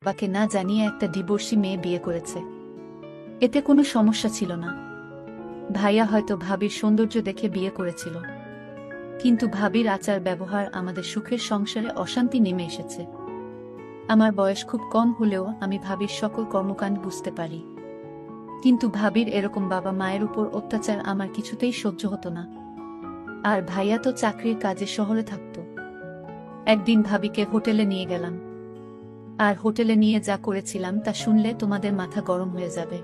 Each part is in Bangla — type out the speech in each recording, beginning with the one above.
বাবাকে না জানিয়ে একটা ডিভোর্সি মেয়ে বিয়ে করেছে। এতে কোনো সমস্যা ছিল না। ভাইয়া হয়তো ভাবির সৌন্দর্য দেখে বিয়ে করেছিল, কিন্তু ভাবির আচার ব্যবহার আমাদের সুখের সংসারে অশান্তি নেমে এসেছে। আমার বয়স খুব কম হলেও আমি ভাবির সকল কর্মকাণ্ড বুঝতে পারি, কিন্তু ভাবির এরকম বাবা মায়ের উপর অত্যাচার আমার কিছুতেই সহ্য হতো না। আর ভাইয়া তো চাকরির কাজে শহরে থাকত। একদিন ভাবিকে হোটেলে নিয়ে গেলাম, আর হোটেলে নিয়ে যা করেছিলাম তা শুনলে তোমাদের মাথা গরম হয়ে যাবে।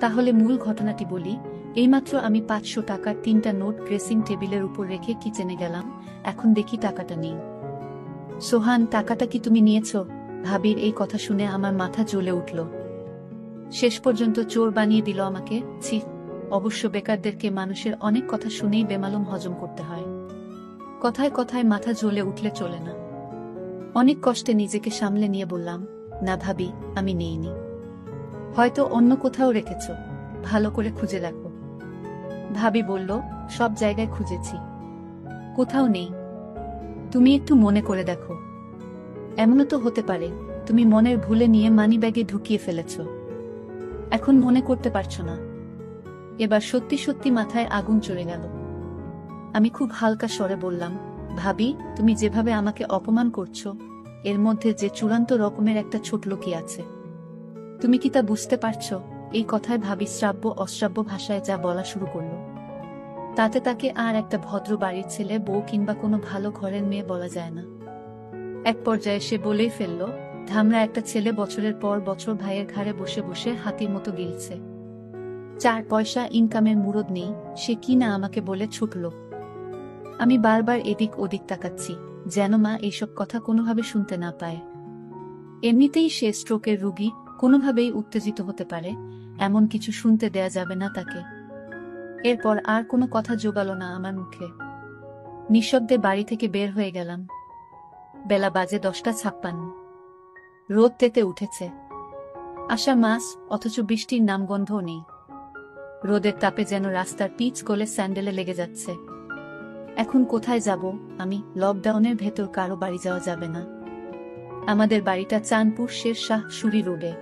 তাহলে মূল ঘটনাটি বলি। এইমাত্র আমি 500 টাকার 3টা নোট ড্রেসিং টেবিলের উপর রেখে কিচেনে গেলাম, এখন দেখি টাকাটা নেই। সোহান, টাকাটা কি তুমি নিয়েছ? ভাবির এই কথা শুনে আমার মাথা জ্বলে উঠল। শেষ পর্যন্ত চোর বানিয়ে দিল আমাকে। ছি! অবশ্য বেকারদেরকে মানুষের অনেক কথা শুনেই বেমালুম হজম করতে হয়। কথায় কথায় মাথা জ্বলে উঠলে চলে না। অনেক কষ্টে নিজেকে সামলে নিয়ে বললাম, না ভাবি, আমি নেইনি। হয়তো অন্য কোথাও রেখেছ, ভালো করে খুঁজে দেখো। ভাবি বলল, সব জায়গায় খুঁজেছি, কোথাও নেই। তুমি একটু মনে করে দেখো। এমনও তো হতে পারে তুমি মনের ভুলে নিয়ে মানিব্যাগে ঢুকিয়ে ফেলেছ, এখন মনে করতে পারছো না। এবার সত্যি সত্যি মাথায় আগুন চড়ে গেল। আমি খুব হালকা স্বরে বললাম, ভাবি, তুমি যেভাবে আমাকে অপমান করছো, এর মধ্যে যে চূড়ান্ত রকমের একটা ছোট লোকই আছে। তুমি কি তা বুঝতে পারছো? এই কথায় ভাবি শ্রাব্য অশ্রাব্য ভাষায় যা বলা শুরু করলো, তাতে তাকে আর একটা ভদ্র বাড়ির ছেলে, বউ কিংবা কোনো ভালো ঘরের মেয়ে বলা যায় না। এক পর্যায়ে সে বলেই ফেলল, ধামরা একটা ছেলে বছরের পর বছর ভাইয়ের ঘাড়ে বসে বসে হাতির মতো গিলছে। 4 পয়সা ইনকামের মুরদ নেই, সে কি না আমাকে বলে ছুটল। আমি বারবার এদিক ওদিক তাকাচ্ছি, যেন মা এইসব কথা কোনোভাবে শুনতে না পায়। এমনিতেই সে স্ট্রোকের রোগী, কোনোভাবেই উত্তেজিত হতে পারে, এমন কিছু শুনতে দেয়া যাবে না তাকে। এরপর আর কোনো কথা জোগালো না আমার মুখে। নিঃশব্দে বাড়ি থেকে বের হয়ে গেলাম। বেলা বাজে 10:56। রোদ তেতে উঠেছে। আষাঢ় মাস, অথচ বৃষ্টির নামগন্ধও নেই। রোদের তাপে যেন রাস্তার পিচ গলে স্যান্ডেলে লেগে যাচ্ছে। এখন কোথায় যাব আমি? লকডাউনের ভেতর কারো বাড়ি যাওয়া যাবে না। আমাদের বাড়িটা চাঁদপুর শেরশাহ সুরি রোডে।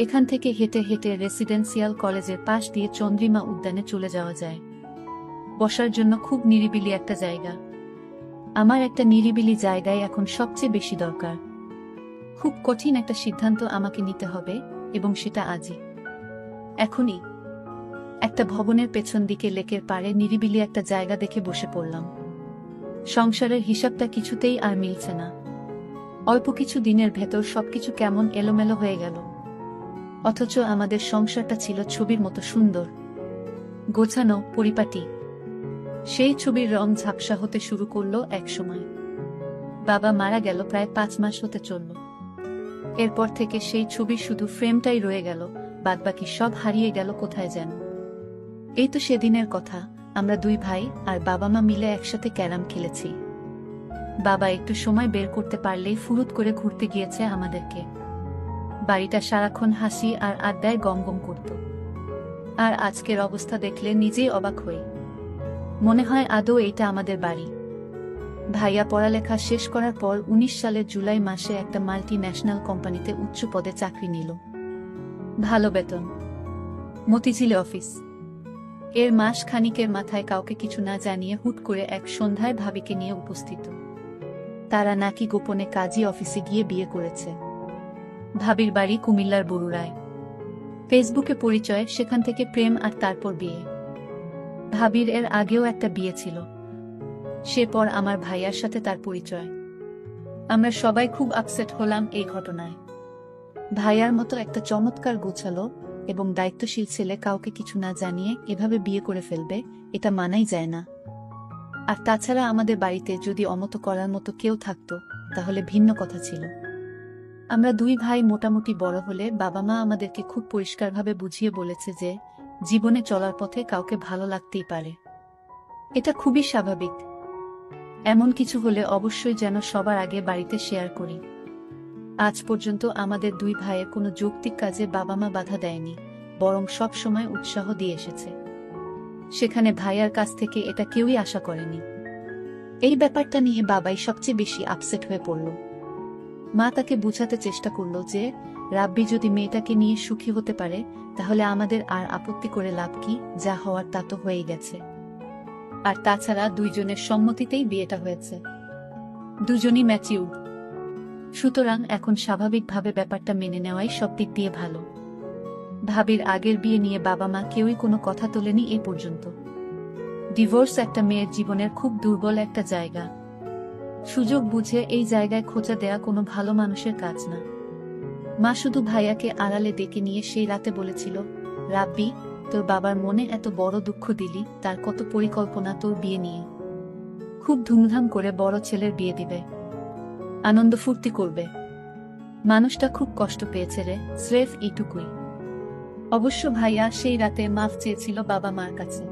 এখান থেকে হেঁটে হেঁটে রেসিডেন্সিয়াল কলেজের পাশ দিয়ে চন্দ্রিমা উদ্যানে চলে যাওয়া যায়। বসার জন্য খুব নিরিবিলি একটা জায়গা। আমার একটা নিরিবিলি জায়গায় এখন সবচেয়ে বেশি দরকার। খুব কঠিন একটা সিদ্ধান্ত আমাকে নিতে হবে, এবং সেটা আজই, এখনই। একটা ভবনের পেছন দিকে লেকের পাড়ে নিরিবিলি একটা জায়গা দেখে বসে পড়লাম। সংসারের হিসাবটা কিছুতেই আর মিলছে না। অল্প কিছু দিনের ভেতর সবকিছু কেমন এলোমেলো হয়ে গেল। অথচ আমাদের সংসারটা ছিল ছবির মতো সুন্দর, গোছানো, পরিপাটি। সেই ছবির রং ঝাপসা হতে শুরু করলো এক সময়। বাবা মারা গেল প্রায় 5 মাস হতে চলল। এরপর থেকে সেই ছবির শুধু ফ্রেমটাই রয়ে গেল, বাদবাকি সব হারিয়ে গেল কোথায় যেন। এই তো সেদিনের কথা, আমরা 2 ভাই আর বাবা মা মিলে একসাথে ক্যারাম খেলেছি। বাবা একটু সময় বের করতে পারলেই ফুরুত করে ঘুরতে গিয়েছে আমাদেরকে। বাড়িটা সারাক্ষণ হাসি আর আড্ডায় গমগম করত। আর আজকের অবস্থা দেখলে নিজেই অবাক হই। মনে হয় আদৌ এইটা আমাদের বাড়ি। ভাইয়া পড়ালেখা শেষ করার পর 19 সালের জুলাই মাসে একটা মাল্টি ন্যাশনাল কোম্পানিতে উচ্চ পদে চাকরি নিল। ভালো বেতন, মতিঝিলে অফিস। এর মাস খানিকের মাথায় কাউকে কিছু না জানিয়ে হুট করে এক সন্ধ্যায় ভাবিকে নিয়ে উপস্থিত। তারা নাকি গোপনে কাজী অফিসে গিয়ে বিয়ে করেছে। ভাবির বাড়ি কুমিল্লার বরুড়ায়। ফেসবুকে পরিচয়, সেখান থেকে প্রেম, আর তারপর বিয়ে। ভাবির এর আগেও একটা বিয়ে ছিল, সে পর আমার ভাইয়ার সাথে তার পরিচয়। আমরা সবাই খুব আপসেট হলাম এই ঘটনায়। ভাইয়ার মতো একটা চমৎকার গোছালো এবং দায়িত্বশীল ছেলে কাউকে কিছু না জানিয়ে এভাবে বিয়ে করে ফেলবে, এটা মানাই যায় না। আর তাছাড়া আমাদের বাড়িতে যদি অমত করার মতো কেউ থাকতো তাহলে ভিন্ন কথা ছিল। আমরা 2 ভাই মোটামুটি বড় হলে বাবা মা আমাদেরকে খুব পরিষ্কারভাবে বুঝিয়ে বলেছে যে জীবনে চলার পথে কাউকে ভালো লাগতেই পারে, এটা খুবই স্বাভাবিক। এমন কিছু হলে অবশ্যই যেন সবার আগে বাড়িতে শেয়ার করি। আজ পর্যন্ত আমাদের 2 ভাইয়ের কোনো যৌক্তিক কাজে বাবা মা বাধা দেয়নি, বরং সব সময় উৎসাহ দিয়ে এসেছে। সেখানে ভাইয়ার কাছ থেকে এটা কেউই আশা করেনি। এই ব্যাপারটা নিয়ে বাবাই সবচেয়ে বেশি আপসেট হয়ে পড়ল। মা তাকে বোঝাতে চেষ্টা করল যে রাব্বি যদি মেয়েটাকে নিয়ে সুখী হতে পারে তাহলে আমাদের আর আপত্তি করে লাভ কি, যা হওয়ার তা তো হয়েই গেছে। আর তাছাড়া দুইজনের সম্মতিতেই বিয়েটা হয়েছে, দুজনই ম্যাচিউর, সুতরাং এখন স্বাভাবিকভাবে ব্যাপারটা মেনে নেওয়াই সব দিক দিয়ে ভালো। ভাবির আগের বিয়ে নিয়ে বাবা মা কেউই কোনো কথা তোলেনি এই পর্যন্ত। ডিভোর্স একটা মেয়ের জীবনের খুব দুর্বল একটা জায়গা। সুযোগ বুঝে এই জায়গায় খোঁচা দেয়া কোনো ভালো মানুষের কাজ না। মা শুধু ভাইয়াকে আড়ালে ডেকে নিয়ে সেই রাতে বলেছিল, রাব্বি, তোর বাবার মনে এত বড় দুঃখ দিলি, তার কত পরিকল্পনা তোর বিয়ে নিয়ে। খুব ধুমধাম করে বড় ছেলের বিয়ে দিবে, আনন্দ ফুর্তি করবে। মানুষটা খুব কষ্ট পেয়েছে রে, স্রেফ এইটুকুই। অবশ্য ভাইয়া সেই রাতে মাফ চেয়েছিল বাবা মার কাছে।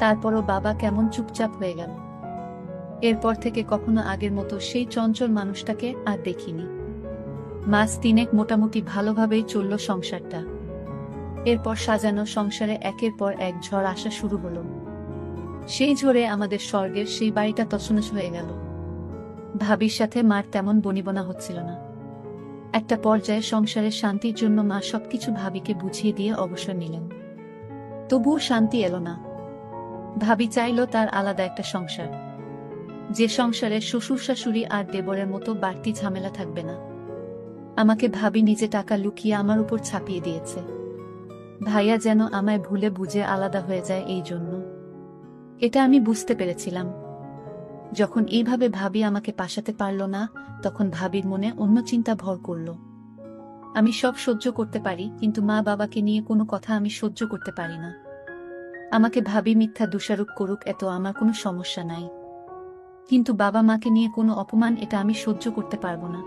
তারপরও বাবা কেমন চুপচাপ হয়ে গেল। এরপর থেকে কখনো আগের মতো সেই চঞ্চল মানুষটাকে আর দেখিনি। মাস 3 মোটামুটি ভালোভাবেই চলল সংসারটা। এরপর সাজানো সংসারে একের পর এক ঝড় আসা শুরু হলো। সেই ঝড়ে আমাদের স্বর্গের সেই বাড়িটা তছনছ হয়ে গেল। ভাবির সাথে মার তেমন বনিবনা হচ্ছিল না। একটা পর্যায়ে সংসারের শান্তির জন্য মা সবকিছু ভাবিকে বুঝিয়ে দিয়ে অবসর নিলেন। তবুও শান্তি এলো না। ভাবি চাইল তার আলাদা একটা সংসার, যে সংসারে শ্বশুর শাশুড়ি আর দেবরের মতো বাড়তি ঝামেলা থাকবে না। আমাকে ভাবি নিজে টাকা লুকিয়ে আমার উপর ছাপিয়ে দিয়েছে। ভাইয়া যেন আমায় ভুলে বুঝে আলাদা হয়ে যায়, এই জন্য। এটা আমি বুঝতে পেরেছিলাম। যখন এইভাবে ভাবি আমাকে পাশাতে পারল না, তখন ভাবির মনে অন্য চিন্তা ভর করল। আমি সব সহ্য করতে পারি, কিন্তু মা বাবাকে নিয়ে কোনো কথা আমি সহ্য করতে পারি না। আমাকে ভাবি মিথ্যা দোষারোপ করুক, এত আমার কোনো সমস্যা নাই, কিন্তু বাবা মাকে নিয়ে কোনো অপমান, এটা আমি সহ্য করতে পারবো না।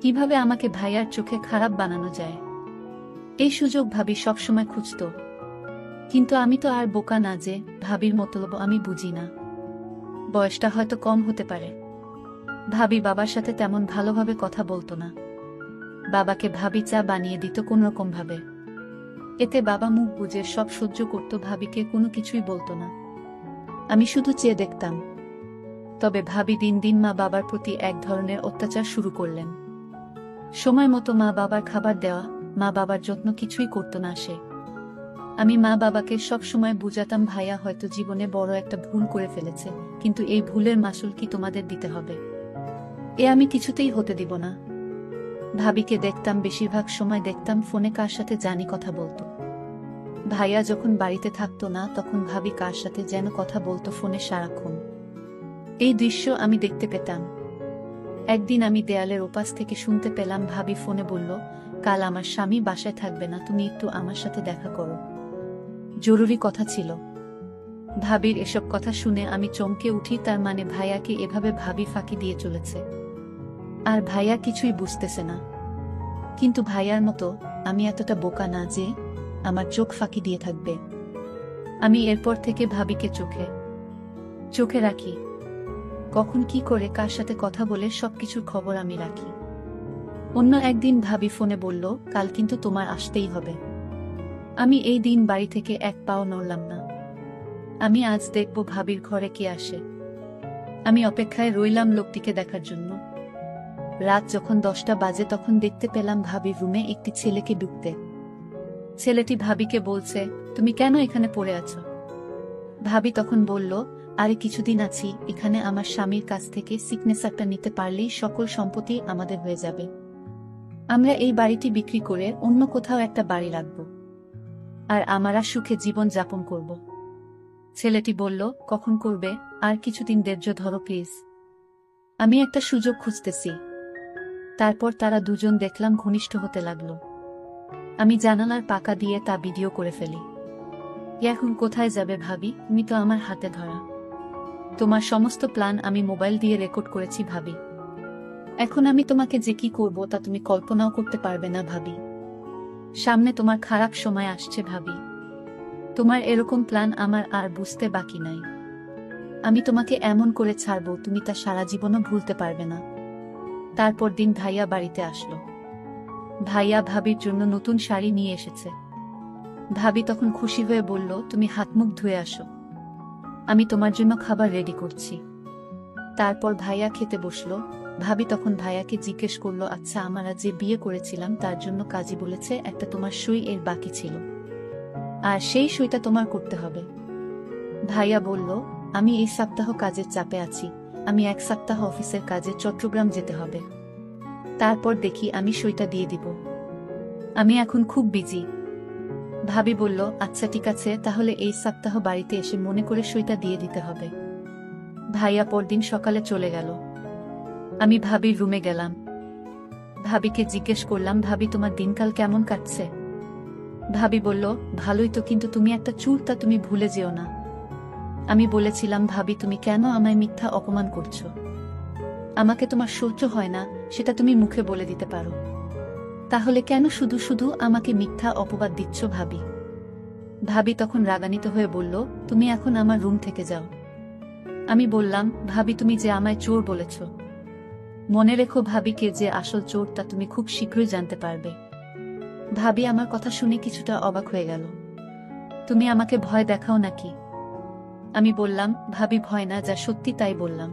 কিভাবে আমাকে ভাইয়ার চোখে খারাপ বানানো যায়, এই সুযোগ ভাবি সবসময় খুঁজত। কিন্তু আমি তো আর বোকা না যে ভাবির মতলব আমি বুঝি না। বয়সটা হয়তো কম হতে পারে। ভাবি বাবার সাথে তেমন ভালোভাবে কথা বলতো না। বাবাকে ভাবি চা বানিয়ে দিত কোনরকম ভাবে। এতে বাবা মুখ বুজে সব সহ্য করত, ভাবিকে কোনো কিছুই বলতো না। আমি শুধু চেয়ে দেখতাম। তবে ভাবি দিন দিন মা বাবার প্রতি এক ধরনের অত্যাচার শুরু করলেন। সময় মতো মা বাবার খাবার দেওয়া, মা বাবার যত্ন কিছুই করতো না সে। আমি মা বাবাকে সব সময় বুঝাতাম, ভাইয়া হয়তো জীবনে বড় একটা ভুল করে ফেলেছে, কিন্তু এই ভুলের মাসুল কি তোমাদের দিতে হবে, এ আমি কিছুতেই হতে দিব না। ভাবিকে দেখতাম, বেশিরভাগ সময় দেখতাম ফোনে কার সাথে জানি কথা বলতো। ভাইয়া যখন বাড়িতে থাকতো না, তখন ভাবি কার সাথে যেন কথা বলতো ফোনে সারাক্ষণ। এই দৃশ্য আমি দেখতে পেতাম। একদিন আমি দেয়ালের ওপাশ থেকে শুনতে পেলাম ভাবি ফোনে বলল, কাল আমার স্বামী বাসায় থাকবে না, তুমি একটু আমার সাথে দেখা করো, জরুরি কথা ছিল। ভাবির এসব কথা শুনে আমি চমকে উঠি। তার মানে ভাইয়াকে এভাবে ভাবি ফাঁকি দিয়ে চলেছে, আর ভাইয়া কিছুই বুঝতেছে না। কিন্তু ভাইয়ার মতো আমি এতটা বোকা না যে আমার চোখ ফাঁকি দিয়ে থাকবে। আমি এরপর থেকে ভাবিকে চোখে চোখে রাখি। কখন কি করে কার সাথে কথা বলে সবকিছুর খবর আমি রাখি। অন্য একদিন ভাবি ফোনে বলল, কাল কিন্তু তোমার আসতেই হবে। আমি এই দিন বাড়ি থেকে এক পাও নড়লাম না। আমি আজ দেখব ভাবির ঘরে কে আসে। আমি অপেক্ষায় রইলাম লোকটিকে দেখার জন্য। রাত যখন 10টা বাজে, তখন দেখতে পেলাম ভাবির রুমে একটি ছেলেকে ঢুকতে। ছেলেটি ভাবিকে বলছে, তুমি কেন এখানে পড়ে আছো? ভাবি তখন বলল, আরে কিছুদিন আছি এখানে, আমার স্বামীর কাছ থেকে সিগনেচারটা নিতে পারলেই সকল সম্পত্তি আমাদের হয়ে যাবে। আমরা এই বাড়িটি বিক্রি করে অন্য কোথাও একটা বাড়ি রাখব, আর আমরা সুখে জীবন যাপন করব। ছেলেটি বলল, কখন করবে? আর কিছুদিন ধৈর্য ধরো প্লিজ, আমি একটা সুযোগ খুঁজতেছি। তারপর তারা দুজন দেখলাম ঘনিষ্ঠ হতে লাগলো। আমি জানালার পাকা দিয়ে তা ভিডিও করে ফেলি। এখন কোথায় যাবে ভাবি? তুমি তো আমার হাতে ধরা। তোমার সমস্ত প্ল্যান আমি মোবাইল দিয়ে রেকর্ড করেছি ভাবি। এখন আমি তোমাকে যে কি করব তা তুমি কল্পনাও করতে পারবে না ভাবি। সামনে তোমার খারাপ সময় আসছে ভাবি। তোমার এরকম প্ল্যান আমার আর বুঝতে বাকি নাই। আমি তোমাকে এমন করে ছাড়বো তুমি তা সারা জীবনও ভুলতে পারবে না। তারপর দিন ভাইয়া বাড়িতে আসলো। ভাইয়া ভাবির জন্য নতুন শাড়ি নিয়ে এসেছে। ভাবি তখন খুশি হয়ে বলল, তুমি হাত মুখ ধুয়ে আসো, আমি তোমার জন্য খাবার রেডি করছি। তারপর ভাইয়া খেতে বসলো। ভাবি তখন ভাইয়াকে জিজ্ঞেস করলো, আচ্ছা আমরা যে বিয়ে করেছিলাম তার জন্য কাজী বলেছে একটা তোমার সই এর বাকি ছিল, আর সেই সইটা তোমার করতে হবে। ভাইয়া বলল, আমি এই সপ্তাহ কাজের চাপে আছি, আমি এক সপ্তাহ অফিসের কাজে চট্টগ্রাম যেতে হবে, তারপর দেখি আমি সইটা দিয়ে দিব, আমি এখন খুব বিজি। ভাবি বলল, আচ্ছা ঠিক আছে, তাহলে এই সপ্তাহ বাড়িতে এসে মনে করে সইটা দিয়ে দিতে হবে। ভাইয়া পরদিন সকালে চলে গেল। আমি ভাবির রুমে গেলাম। ভাবিকে জিজ্ঞেস করলাম, ভাবি তোমার দিনকাল কেমন কাটছে? ভাবি বলল, ভালোই তো, কিন্তু তুমি একটা চুলটা তুমি ভুলে যেও না। আমি বলেছিলাম, ভাবি তুমি কেন আমায় মিথ্যা অপমান করছো? আমাকে তোমার সহ্য হয় না, সেটা তুমি মুখে বলে দিতে পারো, তাহলে কেন শুধু শুধু আমাকে মিথ্যা অপবাদ দিচ্ছ ভাবি? ভাবি তখন রাগান্বিত হয়ে বলল, তুমি এখন আমার রুম থেকে যাও। আমি বললাম, ভাবি তুমি যে আমায় চোর বলেছ, মনে রেখো ভাবিকে যে আসল চোর তা তুমি খুব শীঘ্রই জানতে পারবে। ভাবি আমার কথা শুনে কিছুটা অবাক হয়ে গেল। তুমি আমাকে ভয় দেখাও নাকি? আমি বললাম, ভাবি ভয় না, যা সত্যি তাই বললাম।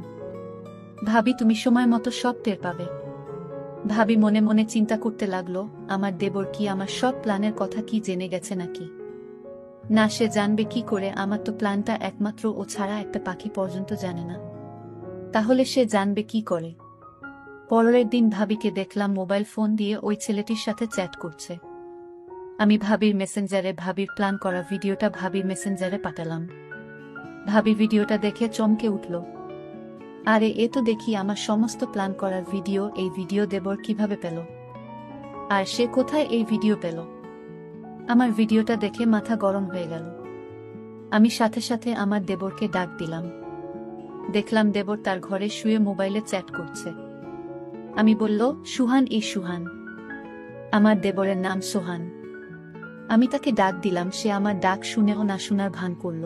ভাবি তুমি সময় মতো সব টের পাবে। ভাবি মনে মনে চিন্তা করতে লাগলো, আমার দেবর কি আমার সব প্ল্যানের কথা কি জেনে গেছে নাকি? না, সে জানবে কি করে? আমার তো প্ল্যানটা একমাত্র ও ছাড়া একটা পাখি পর্যন্ত জানে না, তাহলে সে জানবে কি করে? পরের দিন ভাবিকে দেখলাম মোবাইল ফোন দিয়ে ওই ছেলেটির সাথে চ্যাট করছে। আমি ভাবির মেসেঞ্জারে ভাবির প্ল্যান করা ভিডিওটা ভাবির মেসেঞ্জারে পাঠালাম। ভাবি ভিডিওটা দেখে চমকে উঠল, আরে এ তো দেখি আমার সমস্ত প্ল্যান করার ভিডিও। এই ভিডিও দেবর কিভাবে পেল? আর সে কোথায় এই ভিডিও পেল? আমার ভিডিওটা দেখে মাথা গরম হয়ে গেল। আমি সাথে সাথে আমার দেবরকে ডাক দিলাম। দেখলাম দেবর তার ঘরে শুয়ে মোবাইলে চ্যাট করছে। আমি বলল, সুহান, এই সুহান। আমার দেবরের নাম সোহান। আমি তাকে ডাক দিলাম, সে আমার ডাক শুনেও না শোনার ভান করল।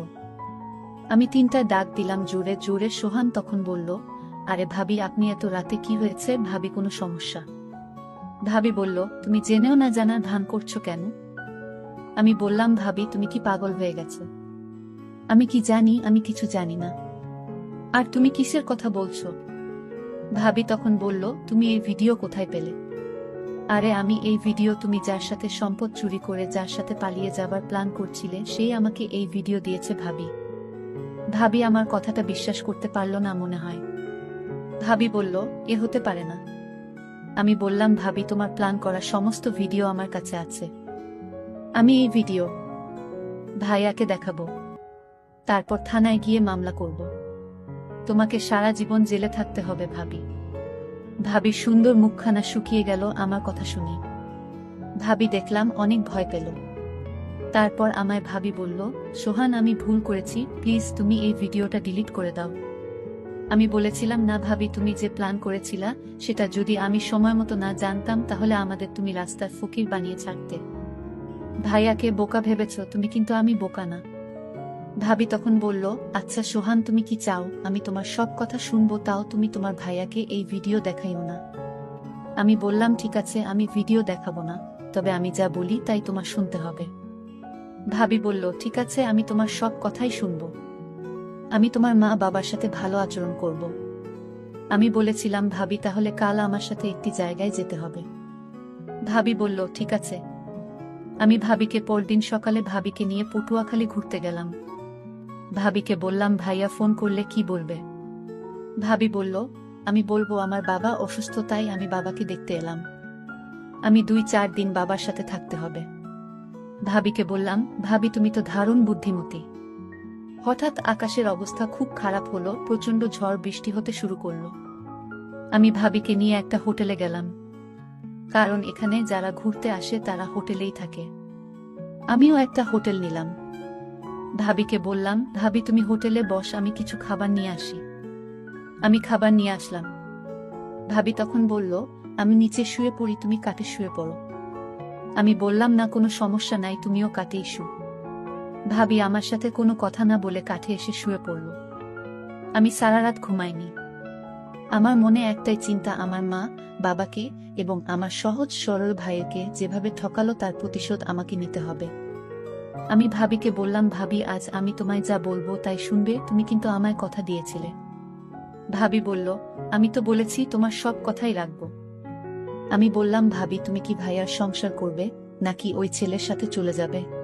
আমি 3টা ডাক দিলাম জোরে জোরে। সোহান তখন বলল, আরে ভাবি আপনি এত রাতে কি হয়েছে? ভাবি কোনো সমস্যা? ভাবি বলল, তুমি জেনেও না জানার ভান করছো কেন? আমি বললাম, ভাবি তুমি কি পাগল হয়ে গেছো? আমি কি জানি? আমি কিছু জানি না। আর তুমি কিসের কথা বলছো? ভাবি তখন বলল, তুমি এই ভিডিও কোথায় পেলে? আরে আমি এই ভিডিও, তুমি যার সাথে সম্পদ চুরি করে যার সাথে পালিয়ে যাবার প্ল্যান করছিলে সেই আমাকে এই ভিডিও দিয়েছে ভাবি। ভাবি আমার কথাটা বিশ্বাস করতে পারল না মনে হয়। ভাবি বলল, এ হতে পারে না। আমি বললাম, ভাবি তোমার প্ল্যান করা সমস্ত ভিডিও আমার কাছে আছে। আমি এই ভিডিও ভাইয়াকে দেখাবো, তারপর থানায় গিয়ে মামলা করব। তোমাকে সারা জীবন জেলে থাকতে হবে ভাবি। ভাবি সুন্দর মুখখানা শুকিয়ে গেল আমার কথা শুনে। ভাবি দেখলাম অনেক ভয় পেল। তারপর আমায় ভাবি বলল, সোহান আমি ভুল করেছি, প্লিজ তুমি এই ভিডিওটা ডিলিট করে দাও। আমি বলেছিলাম, না ভাবি, তুমি যে প্ল্যান করেছিলা সেটা যদি আমি সময় মতো না জানতাম তাহলে আমাদের তুমি রাস্তার ফকির বানিয়ে ছাড়তে। ভাইয়াকে বোকা ভেবেছ তুমি, কিন্তু আমি বোকা না। ভাবি তখন বলল, আচ্ছা সোহান তুমি কি চাও আমি তোমার সব কথা শুনবো, তাও তুমি তোমার ভাইয়াকে এই ভিডিও দেখাইও না? আমি বললাম, ঠিক আছে আমি ভিডিও দেখাবো না, তবে আমি যা বলি তাই তোমার শুনতে হবে। ভাবি বলল, ঠিক আছে আমি তোমার সব কথাই শুনবো। আমি তোমার মা বাবার সাথে ভালো আচরণ করব। আমি বলেছিলাম, ভাবি তাহলে কাল আমার সাথে একটি জায়গায় যেতে হবে। ভাবি বলল, ঠিক আছে। আমি ভাবিকে পরদিন সকালে ভাবিকে নিয়ে পটুয়াখালী ঘুরতে গেলাম। ভাবিকে বললাম, ভাইয়া ফোন করলে কি বলবে? ভাবি বলল, আমি বলবো আমার বাবা অসুস্থ, তাই আমি বাবাকে দেখতে এলাম। আমি 2-4 দিন বাবার সাথে থাকতে হবে। ভাবিকে বললাম, ভাবি তুমি তো দারুণ বুদ্ধিমতী। হঠাৎ আকাশের অবস্থা খুব খারাপ হলো, প্রচন্ড ঝড় বৃষ্টি হতে শুরু করলো। আমি ভাবিকে নিয়ে একটা হোটেলে গেলাম, কারণ এখানে যারা ঘুরতে আসে তারা হোটেলেই থাকে। আমিও একটা হোটেল নিলাম। ভাবিকে বললাম, ভাবি তুমি হোটেলে বস, আমি কিছু খাবার নিয়ে আসি। আমি খাবার নিয়ে আসলাম। ভাবি তখন বলল, আমি নিচে শুয়ে পড়ি, তুমি কাঠে শুয়ে পড়ো। আমি বললাম, না কোনো সমস্যা নাই, তুমিও কাঠেই শু। ভাবি আমার সাথে কোনো কথা না বলে কাঠে এসে শুয়ে পড়ল। আমি সারা রাত ঘুমাইনি। আমার মনে একটাই চিন্তা, আমার মা বাবাকে এবং আমার সহজ সরল ভাইকে যেভাবে ঠকালো তার প্রতিশোধ আমাকে নিতে হবে। আমি ভাবিকে বললাম, ভাবি আজ আমি তোমায় যা বলবো তাই শুনবে, তুমি কিন্তু আমায় কথা দিয়েছিলে। ভাবি বলল, আমি তো বলেছি তোমার সব কথাই রাখবো। আমি বললাম, ভাবি তুমি কি ভাইয়ার সংসার করবে নাকি ওই ছেলের সাথে চলে যাবে?